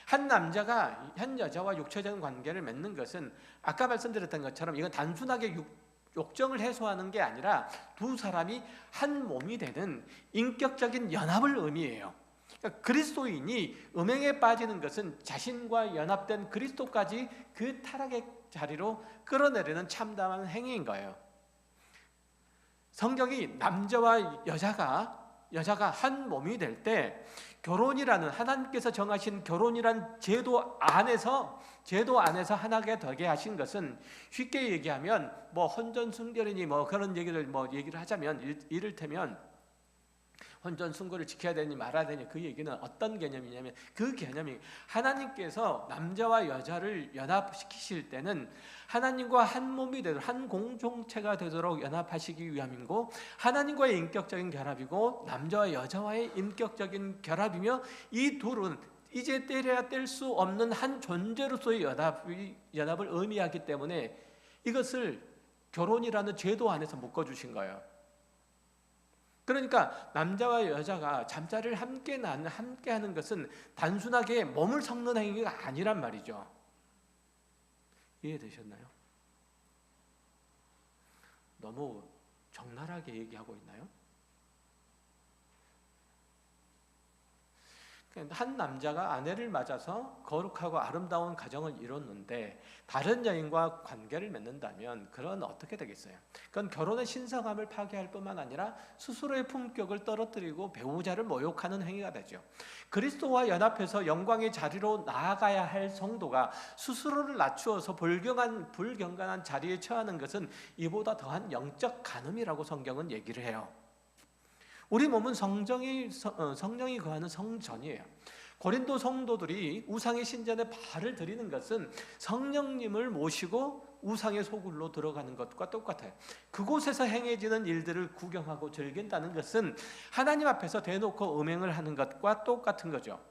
한 남자가 한 여자와 육체적인 관계를 맺는 것은 아까 말씀드렸던 것처럼 이건 단순하게 욕정을 해소하는 게 아니라 두 사람이 한 몸이 되는 인격적인 연합을 의미해요. 그러니까 그리스도인이 음행에 빠지는 것은 자신과 연합된 그리스도까지 그 타락의 자리로 끌어내리는 참담한 행위인 거예요. 성경이 남자와 여자가 한 몸이 될 때 결혼이라는, 하나님께서 정하신 결혼이란 제도 안에서 하나가 되게 하신 것은, 쉽게 얘기하면 뭐 혼전순결이니 뭐 그런 얘기를 하자면, 이를테면 혼전순결을 지켜야 되니 말아야 되니, 그 얘기는 어떤 개념이냐면, 그 개념이 하나님께서 남자와 여자를 연합시키실 때는 하나님과 한 몸이 되도록, 한 공동체가 되도록 연합하시기 위함이고, 하나님과의 인격적인 결합이고 남자와 여자와의 인격적인 결합이며, 이 둘은 이제 떼려야 뗄 수 없는 한 존재로서의 연합을 의미하기 때문에 이것을 결혼이라는 제도 안에서 묶어주신 거예요. 그러니까 남자와 여자가 잠자리를 함께 하는 것은 단순하게 몸을 섞는 행위가 아니란 말이죠. 이해되셨나요? 너무 적나라하게 얘기하고 있나요? 한 남자가 아내를 맞아서 거룩하고 아름다운 가정을 이뤘는데 다른 여인과 관계를 맺는다면 그건 어떻게 되겠어요? 그건 결혼의 신성함을 파괴할 뿐만 아니라 스스로의 품격을 떨어뜨리고 배우자를 모욕하는 행위가 되죠. 그리스도와 연합해서 영광의 자리로 나아가야 할 성도가 스스로를 낮추어서 불경건한 자리에 처하는 것은 이보다 더한 영적 간음이라고 성경은 얘기를 해요. 우리 몸은 성령이 거하는 성전이에요. 고린도 성도들이 우상의 신전에 발을 들이는 것은 성령님을 모시고 우상의 소굴로 들어가는 것과 똑같아요. 그곳에서 행해지는 일들을 구경하고 즐긴다는 것은 하나님 앞에서 대놓고 음행을 하는 것과 똑같은 거죠.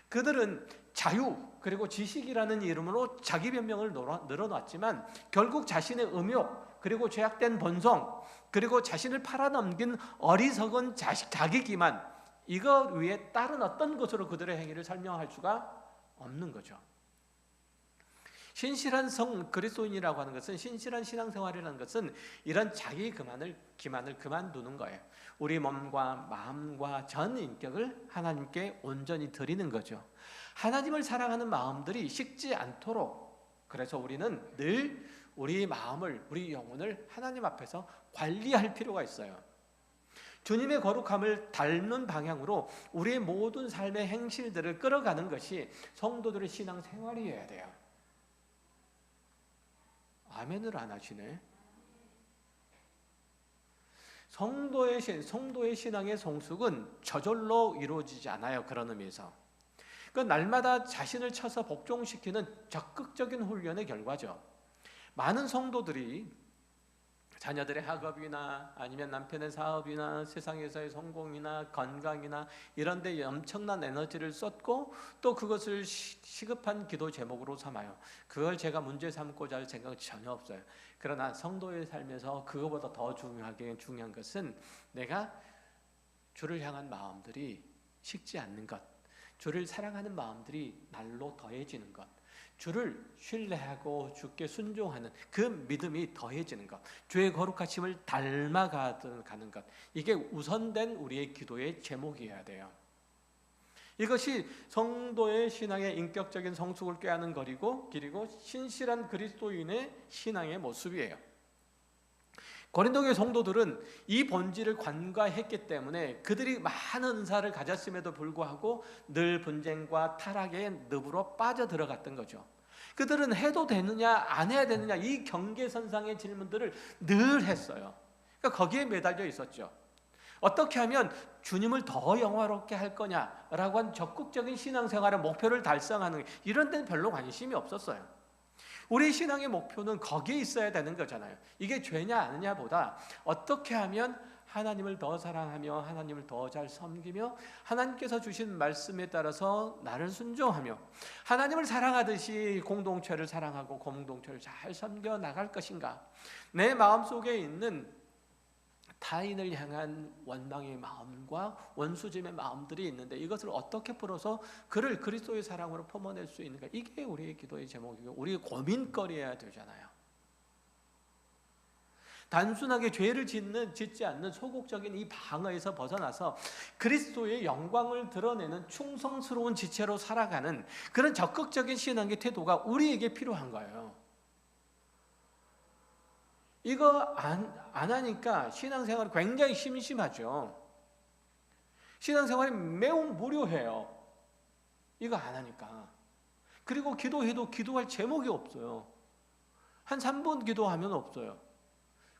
그들은 자유 그리고 지식이라는 이름으로 자기 변명을 늘어놨지만 결국 자신의 음욕 그리고 죄악된 본성 그리고 자신을 팔아넘긴 어리석은 자기 기만, 이거 위에 다른 어떤 것으로 그들의 행위를 설명할 수가 없는 거죠. 신실한 그리스도인이라고 하는 것은, 신실한 신앙생활이라는 것은 이런 자기 기만을 그만두는 거예요. 우리 몸과 마음과 전 인격을 하나님께 온전히 드리는 거죠. 하나님을 사랑하는 마음들이 식지 않도록, 그래서 우리는 늘 우리 마음을, 우리 영혼을 하나님 앞에서 관리할 필요가 있어요. 주님의 거룩함을 닮는 방향으로 우리의 모든 삶의 행실들을 끌어가는 것이 성도들의 신앙생활이어야 돼요. 아멘을 안 하시네. 성도의 신앙의 성숙은 저절로 이루어지지 않아요. 그런 의미에서 날마다 자신을 쳐서 복종시키는 적극적인 훈련의 결과죠. 많은 성도들이 자녀들의 학업이나 아니면 남편의 사업이나 세상에서의 성공이나 건강이나 이런 데 엄청난 에너지를 쏟고 또 그것을 시급한 기도 제목으로 삼아요. 그걸 제가 문제 삼고자 할 생각은 전혀 없어요. 그러나 성도의 삶에서 그거보다 더 중요한 것은 내가 주를 향한 마음들이 식지 않는 것, 주를 사랑하는 마음들이 날로 더해지는 것, 주를 신뢰하고 주께 순종하는 그 믿음이 더해지는 것, 주의 거룩하심을 닮아가는 것, 이게 우선된 우리의 기도의 제목이어야 돼요. 이것이 성도의 신앙의 인격적인 성숙을 꾀하는 거리고 길이고 신실한 그리스도인의 신앙의 모습이에요. 고린도교회 성도들은 이 본질을 관과했기 때문에 그들이 많은 은사를 가졌음에도 불구하고 늘 분쟁과 타락의 늪으로 빠져들어갔던 거죠. 그들은 해도 되느냐 안 해야 되느냐 이 경계선상의 질문들을 늘 했어요. 그러니까 거기에 매달려 있었죠. 어떻게 하면 주님을 더 영화롭게 할 거냐라고 한 적극적인 신앙생활의 목표를 달성하는 이런 데는 별로 관심이 없었어요. 우리 신앙의 목표는 거기에 있어야 되는 거잖아요. 이게 죄냐 아니냐보다 어떻게 하면 하나님을 더 사랑하며 하나님을 더 잘 섬기며 하나님께서 주신 말씀에 따라서 나를 순종하며 하나님을 사랑하듯이 공동체를 사랑하고 공동체를 잘 섬겨 나갈 것인가. 내 마음속에 있는 타인을 향한 원망의 마음과 원수짐의 마음들이 있는데 이것을 어떻게 풀어서 그를 그리스도의 사랑으로 품어낼 수 있는가. 이게 우리의 기도의 제목이고 우리의 고민거리여야 되잖아요. 단순하게 죄를 짓지 않는 소극적인 이 방어에서 벗어나서 그리스도의 영광을 드러내는 충성스러운 지체로 살아가는 그런 적극적인 신앙의 태도가 우리에게 필요한 거예요. 이거 안 하니까 신앙생활이 굉장히 심심하죠. 신앙생활이 매우 무료해요. 이거 안 하니까. 그리고 기도해도 기도할 제목이 없어요. 한 3분 기도하면 없어요.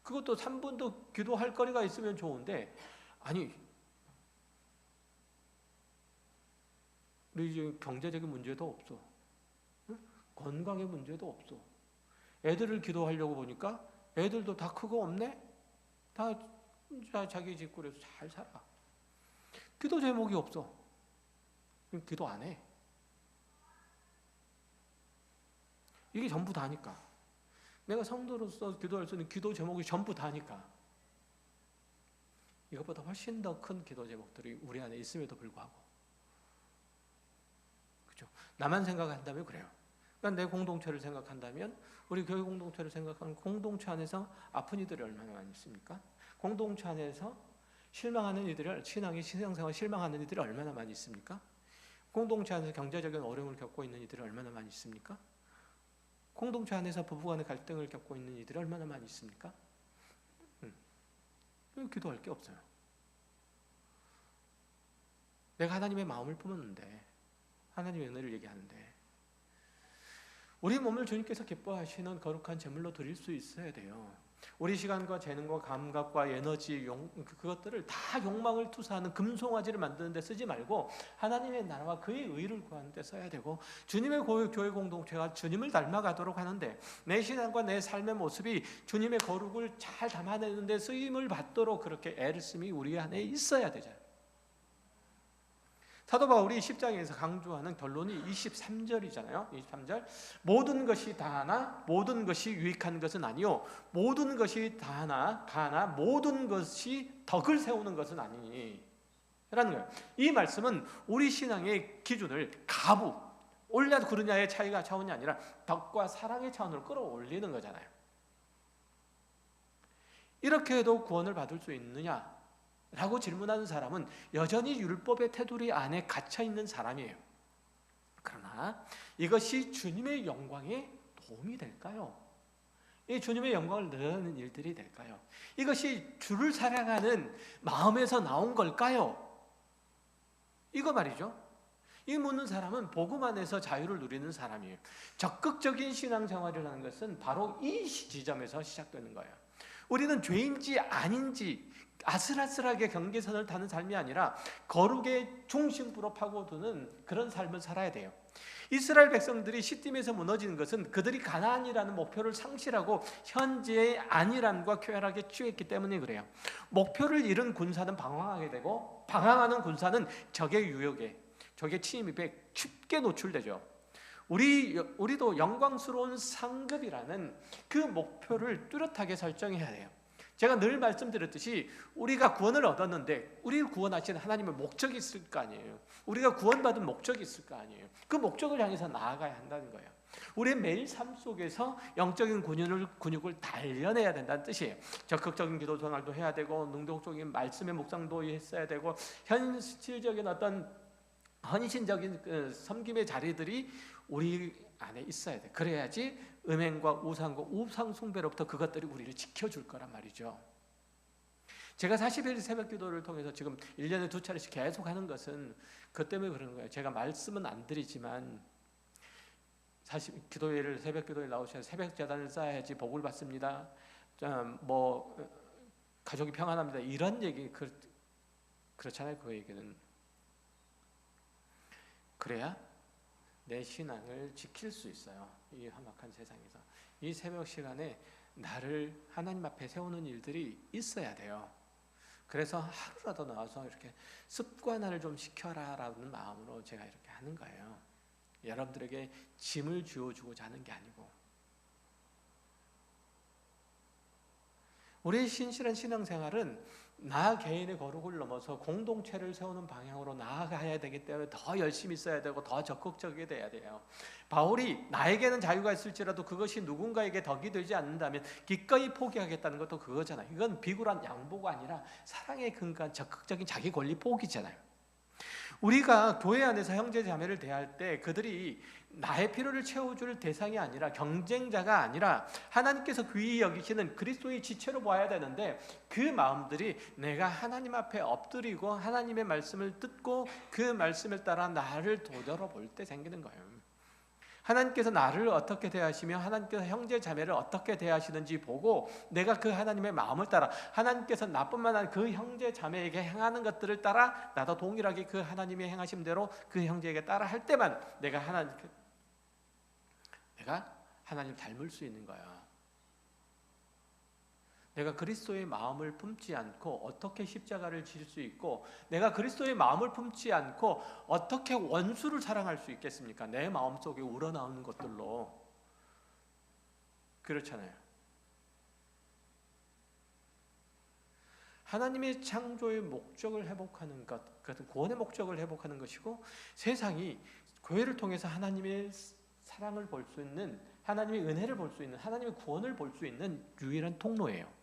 그것도 3분도 기도할 거리가 있으면 좋은데 아니 우리 지금 경제적인 문제도 없어. 건강의 문제도 없어. 애들을 기도하려고 보니까 애들도 다 크고 없네? 다 자기 집구에서 잘 살아. 기도 제목이 없어. 그럼 기도 안 해. 이게 전부 다니까. 내가 성도로서 기도할 수 있는 기도 제목이 전부 다니까. 이것보다 훨씬 더 큰 기도 제목들이 우리 안에 있음에도 불구하고. 그렇죠? 나만 생각한다면 그래요. 그러니까 내 공동체를 생각한다면 우리 교회 공동체를 생각하면 공동체 안에서 아픈 이들이 얼마나 많이 있습니까? 공동체 안에서 실망하는 이들이 신앙생활 실망하는 이들이 얼마나 많이 있습니까? 공동체 안에서 경제적인 어려움을 겪고 있는 이들이 얼마나 많이 있습니까? 공동체 안에서 부부간의 갈등을 겪고 있는 이들이 얼마나 많이 있습니까? 기도할 게 없어요. 내가 하나님의 마음을 품었는데 하나님의 은혜를 얘기하는데 우리 몸을 주님께서 기뻐하시는 거룩한 제물로 드릴 수 있어야 돼요. 우리 시간과 재능과 감각과 에너지, 그것들을 다 욕망을 투사하는 금송아지를 만드는 데 쓰지 말고 하나님의 나라와 그의 의를 구하는 데 써야 되고 주님의 교회 공동체가 주님을 닮아가도록 하는데 내 신앙과 내 삶의 모습이 주님의 거룩을 잘 담아내는 데 쓰임을 받도록 그렇게 애를 쓰임이 우리 안에 있어야 되잖아요. 사도 바울이 10장에서 강조하는 결론이 23절이잖아요. 23절 모든 것이 다 하나 모든 것이 유익한 것은 아니요 모든 것이 다 하나 모든 것이 덕을 세우는 것은 아니니 라는 거예요. 이 말씀은 우리 신앙의 기준을 가부 옳냐 그르냐의 차원이 아니라 덕과 사랑의 차원으로 끌어올리는 거잖아요. 이렇게 해도 구원을 받을 수 있느냐? 라고 질문하는 사람은 여전히 율법의 테두리 안에 갇혀있는 사람이에요. 그러나 이것이 주님의 영광에 도움이 될까요? 이 주님의 영광을 넣는 일들이 될까요? 이것이 주를 사랑하는 마음에서 나온 걸까요? 이거 말이죠. 이 묻는 사람은 복음 안에서 자유를 누리는 사람이에요. 적극적인 신앙생활을 하는 것은 바로 이 지점에서 시작되는 거예요. 우리는 죄인지 아닌지 아슬아슬하게 경계선을 타는 삶이 아니라 거룩의 중심부로 파고드는 그런 삶을 살아야 돼요. 이스라엘 백성들이 시딤에서 무너지는 것은 그들이 가나안이라는 목표를 상실하고 현재의 안일함과 쾌활하게 취했기 때문에 그래요. 목표를 잃은 군사는 방황하게 되고 방황하는 군사는 적의 유혹에 적의 침입에 쉽게 노출되죠. 우리도 영광스러운 상급이라는 그 목표를 뚜렷하게 설정해야 돼요. 제가 늘 말씀드렸듯이 우리가 구원을 얻었는데 우리를 구원하신 하나님의 목적이 있을 거 아니에요. 우리가 구원받은 목적이 있을 거 아니에요. 그 목적을 향해서 나아가야 한다는 거예요. 우리의 매일 삶 속에서 영적인 근육을 단련해야 된다는 뜻이에요. 적극적인 기도 생활도 해야 되고 능동적인 말씀의 묵상도 했어야 되고 현실적인 어떤 헌신적인 그 섬김의 자리들이 우리 안에 있어야 돼. 그래야지 음행과 우상과 우상 숭배로부터 그것들이 우리를 지켜줄 거란 말이죠. 제가 40일 새벽 기도를 통해서 지금 1년에 2차례씩 계속 하는 것은 그 때문에 그런 거예요. 제가 말씀은 안 드리지만 기도회를 새벽 기도에 나오셔서 새벽 제단을 쌓아야지 복을 받습니다. 뭐 가족이 평안합니다. 이런 얘기 그렇잖아요. 그 얘기는 그래야 내 신앙을 지킬 수 있어요. 이 험악한 세상에서 이 새벽 시간에 나를 하나님 앞에 세우는 일들이 있어야 돼요. 그래서 하루라도 나와서 이렇게 습관화를 좀 시켜라라는 마음으로 제가 이렇게 하는 거예요. 여러분들에게 짐을 쥐어주고자 하는 게 아니고, 우리의 신실한 신앙생활은 나 개인의 거룩을 넘어서 공동체를 세우는 방향으로 나아가야 되기 때문에 더 열심히 써야 되고 더 적극적이게 돼야 돼요. 바울이 나에게는 자유가 있을지라도 그것이 누군가에게 덕이 되지 않는다면 기꺼이 포기하겠다는 것도 그거잖아요. 이건 비굴한 양보가 아니라 사랑에 근거한 적극적인 자기 권리 포기잖아요. 우리가 교회 안에서 형제 자매를 대할 때 그들이 나의 필요를 채워줄 대상이 아니라 경쟁자가 아니라 하나님께서 귀히 여기시는 그리스도의 지체로 봐야 되는데, 그 마음들이 내가 하나님 앞에 엎드리고 하나님의 말씀을 듣고 그 말씀을 따라 나를 도전해 볼 때 생기는 거예요. 하나님께서 나를 어떻게 대하시며 하나님께서 형제 자매를 어떻게 대하시는지 보고 내가 그 하나님의 마음을 따라, 하나님께서 나뿐만 아니라 그 형제 자매에게 행하는 것들을 따라 나도 동일하게 그 하나님의 행하심대로 그 형제에게 따라 할 때만 내가 하나님 닮을 수 있는 거야. 내가 그리스도의 마음을 품지 않고 어떻게 십자가를 질 수 있고, 내가 그리스도의 마음을 품지 않고 어떻게 원수를 사랑할 수 있겠습니까? 내 마음속에 우러나오는 것들로. 그렇잖아요. 하나님의 창조의 목적을 회복하는 것, 그것은 구원의 목적을 회복하는 것이고, 세상이 교회를 통해서 하나님의 사랑을 볼 수 있는, 하나님의 은혜를 볼 수 있는, 하나님의 구원을 볼 수 있는 유일한 통로예요.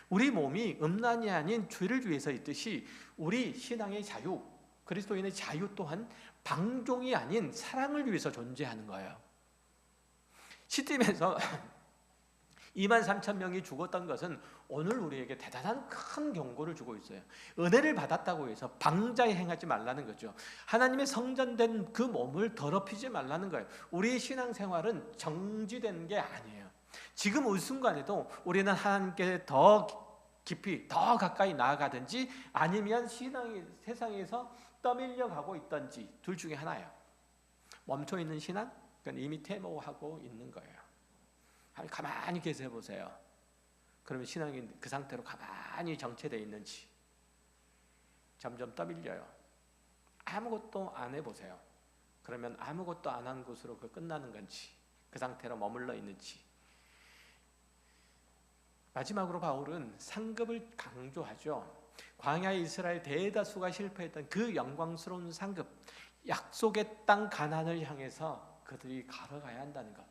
우리 몸이 음란이 아닌 죄를 위해서 있듯이 우리 신앙의 자유, 그리스도인의 자유 또한 방종이 아닌 사랑을 위해서 존재하는 거예요. 시팀에서 23,000명이 죽었던 것은 오늘 우리에게 대단한 큰 경고를 주고 있어요. 은혜를 받았다고 해서 방자에 행하지 말라는 거죠. 하나님의 성전된 그 몸을 더럽히지 말라는 거예요. 우리의 신앙생활은 정지된 게 아니에요. 지금 이 순간에도 우리는 하나님께 더 깊이 더 가까이 나아가든지 아니면 신앙이 세상에서 떠밀려 가고 있든지 둘 중에 하나예요. 멈춰 있는 신앙? 그건 이미 퇴모하고 있는 거예요. 가만히 계세요 보세요. 그러면 신앙이 그 상태로 가만히 정체되어 있는지, 점점 떠밀려요. 아무것도 안 해보세요. 그러면 아무것도 안 한 것으로 그 끝나는 건지, 그 상태로 머물러 있는지. 마지막으로 바울은 상급을 강조하죠. 광야의 이스라엘 대다수가 실패했던 그 영광스러운 상급, 약속의 땅 가나안을 향해서 그들이 걸어가야 한다는 것.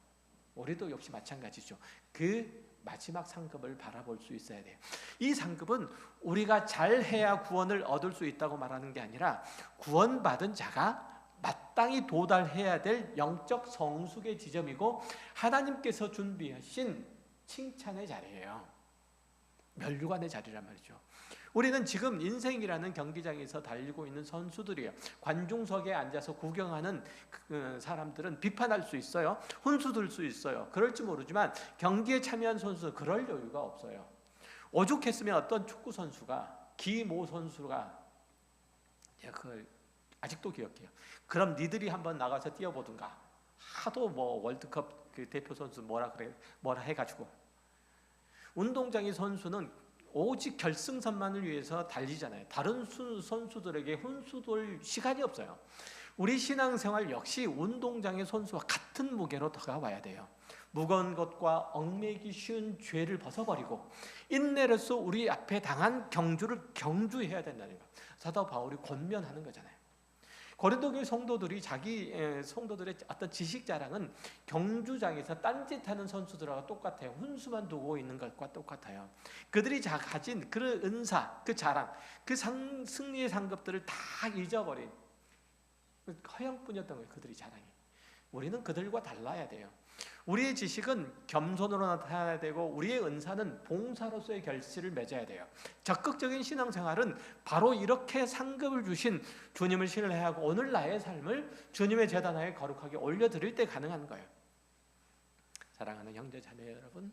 우리도 역시 마찬가지죠. 그 마지막 상급을 바라볼 수 있어야 돼요. 이 상급은 우리가 잘해야 구원을 얻을 수 있다고 말하는 게 아니라 구원받은 자가 마땅히 도달해야 될 영적 성숙의 지점이고, 하나님께서 준비하신 칭찬의 자리예요. 면류관의 자리란 말이죠. 우리는 지금 인생이라는 경기장에서 달리고 있는 선수들이에요. 관중석에 앉아서 구경하는 사람들은 비판할 수 있어요. 훈수 둘 수 있어요. 그럴지 모르지만 경기에 참여한 선수는 그럴 여유가 없어요. 오죽했으면 어떤 축구 선수가, 기모 선수가, 아직도 기억해요. 그럼 니들이 한번 나가서 뛰어보든가. 하도 뭐 월드컵 그 대표 선수 뭐라 해가지고. 운동장의 선수는 오직 결승선만을 위해서 달리잖아요. 다른 선수들에게 훈수돌 시간이 없어요. 우리 신앙생활 역시 운동장의 선수와 같은 무게로 다가와야 돼요. 무거운 것과 얽매이기 쉬운 죄를 벗어버리고 인내로서 우리 앞에 당한 경주를 경주해야 된다는 거. 사도 바울이 권면하는 거잖아요. 고린도 교회 성도들이 자기 성도들의 어떤 지식 자랑은 경주장에서 딴짓하는 선수들하고 똑같아요. 훈수만 두고 있는 것과 똑같아요. 그들이 가진 그 은사, 그 자랑, 그 승리의 상급들을 다 잊어버린, 허영뿐이었던 거예요. 그들이 자랑이. 우리는 그들과 달라야 돼요. 우리의 지식은 겸손으로 나타나야 되고 우리의 은사는 봉사로서의 결실을 맺어야 돼요. 적극적인 신앙생활은 바로 이렇게 상급을 주신 주님을 신뢰하고 오늘 나의 삶을 주님의 제단에 거룩하게 올려드릴 때 가능한 거예요. 사랑하는 형제 자매 여러분,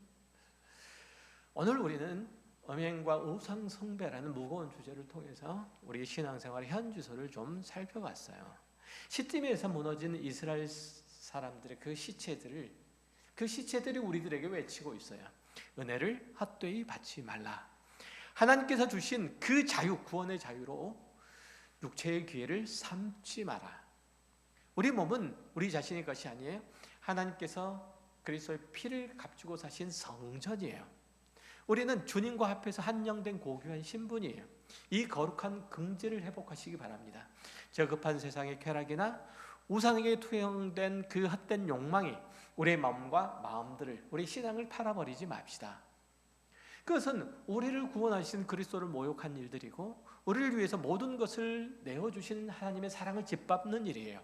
오늘 우리는 음행과 우상 숭배라는 무거운 주제를 통해서 우리 신앙생활의 현주소를 좀 살펴봤어요. 시띠미에서 무너진 이스라엘 사람들의 그 시체들이 우리들에게 외치고 있어요. 은혜를 헛되이 받지 말라. 하나님께서 주신 그 자유, 구원의 자유로 육체의 기회를 삼지 마라. 우리 몸은 우리 자신의 것이 아니에요. 하나님께서 그리스도의 피를 값주고 사신 성전이에요. 우리는 주님과 합해서 한영된 고귀한 신분이에요. 이 거룩한 긍지를 회복하시기 바랍니다. 저급한 세상의 쾌락이나 우상에게 투영된 그 헛된 욕망이 우리의 마음과 마음들을, 우리 신앙을 팔아버리지 맙시다. 그것은 우리를 구원하신 그리스도를 모욕한 일들이고 우리를 위해서 모든 것을 내어주신 하나님의 사랑을 짓밟는 일이에요.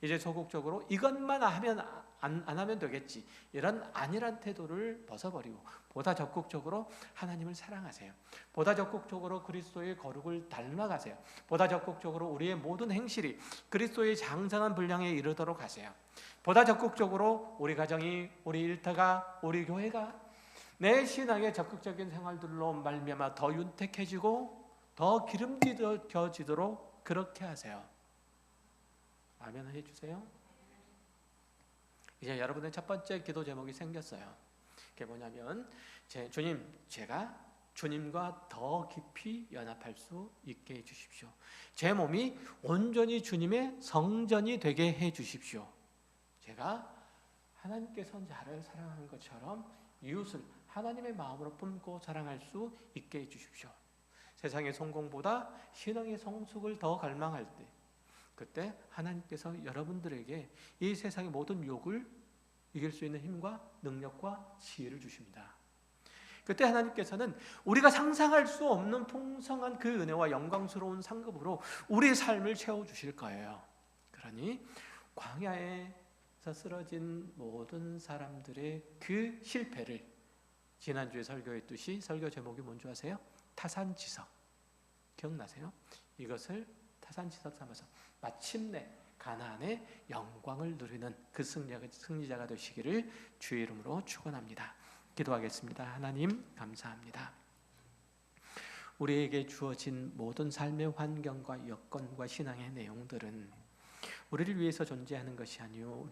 이제 소극적으로 이것만 안 하면 되겠지, 이런 안일한 태도를 벗어버리고 보다 적극적으로 하나님을 사랑하세요. 보다 적극적으로 그리스도의 거룩을 닮아가세요. 보다 적극적으로 우리의 모든 행실이 그리스도의 장성한 분량에 이르도록 하세요. 보다 적극적으로 우리 가정이, 우리 일터가, 우리 교회가 내 신앙의 적극적인 생활들로 말미암아 더 윤택해지고 더 기름지도록 그렇게 하세요. 아멘 해주세요. 이제 여러분의 첫 번째 기도 제목이 생겼어요. 그게 뭐냐면, 주님, 제가 주님과 더 깊이 연합할 수 있게 해주십시오. 제 몸이 온전히 주님의 성전이 되게 해주십시오. 제가 하나님께서 나를 사랑하는 것처럼 이웃을 하나님의 마음으로 품고 사랑할 수 있게 해주십시오. 세상의 성공보다 신앙의 성숙을 더 갈망할 때, 그때 하나님께서 여러분들에게 이 세상의 모든 유혹을 이길 수 있는 힘과 능력과 지혜를 주십니다. 그때 하나님께서는 우리가 상상할 수 없는 풍성한 그 은혜와 영광스러운 상급으로 우리의 삶을 채워주실 거예요. 그러니 광야에서 쓰러진 모든 사람들의 그 실패를, 지난주에 설교했듯이 설교 제목이 뭔지 아세요? 타산지석. 기억나세요? 이것을 타산지석 삼아서 마침내 가나안의 영광을 누리는 그 승리자가 되시기를 주의 이름으로 축원합니다. 기도하겠습니다. 하나님 감사합니다. 우리에게 주어진 모든 삶의 환경과 여건과 신앙의 내용들은 우리를 위해서 존재하는 것이 아니요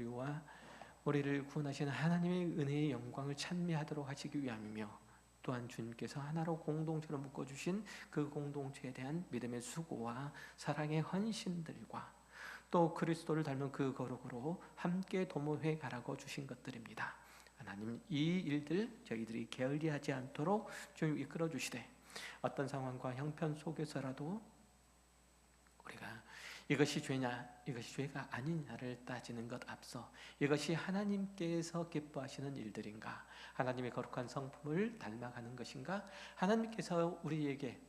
우리를 구원하시는 하나님의 은혜의 영광을 찬미하도록 하시기 위함이며, 또한 주님께서 하나로 공동체로 묶어주신 그 공동체에 대한 믿음의 수고와 사랑의 헌신들과 또 그리스도를 닮은 그 거룩으로 함께 도모해 가라고 주신 것들입니다. 하나님, 이 일들 저희들이 게을리하지 않도록 좀 이끌어 주시되, 어떤 상황과 형편 속에서라도 우리가 이것이 죄냐 이것이 죄가 아니냐를 따지는 것 앞서 이것이 하나님께서 기뻐하시는 일들인가, 하나님의 거룩한 성품을 닮아가는 것인가, 하나님께서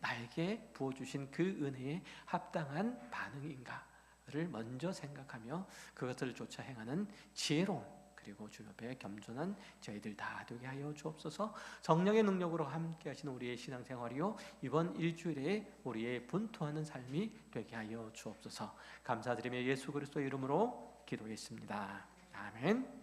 나에게 부어주신 그 은혜에 합당한 반응인가를 먼저 생각하며 그것을 쫓아 행하는 지혜로운, 그리고 주 옆에 겸손한 저희들 다 되게 하여 주옵소서. 성령의 능력으로 함께 하시는 우리의 신앙생활이요, 이번 일주일에 우리의 분투하는 삶이 되게 하여 주옵소서. 감사드리며 예수 그리스도의 이름으로 기도했습니다. 아멘.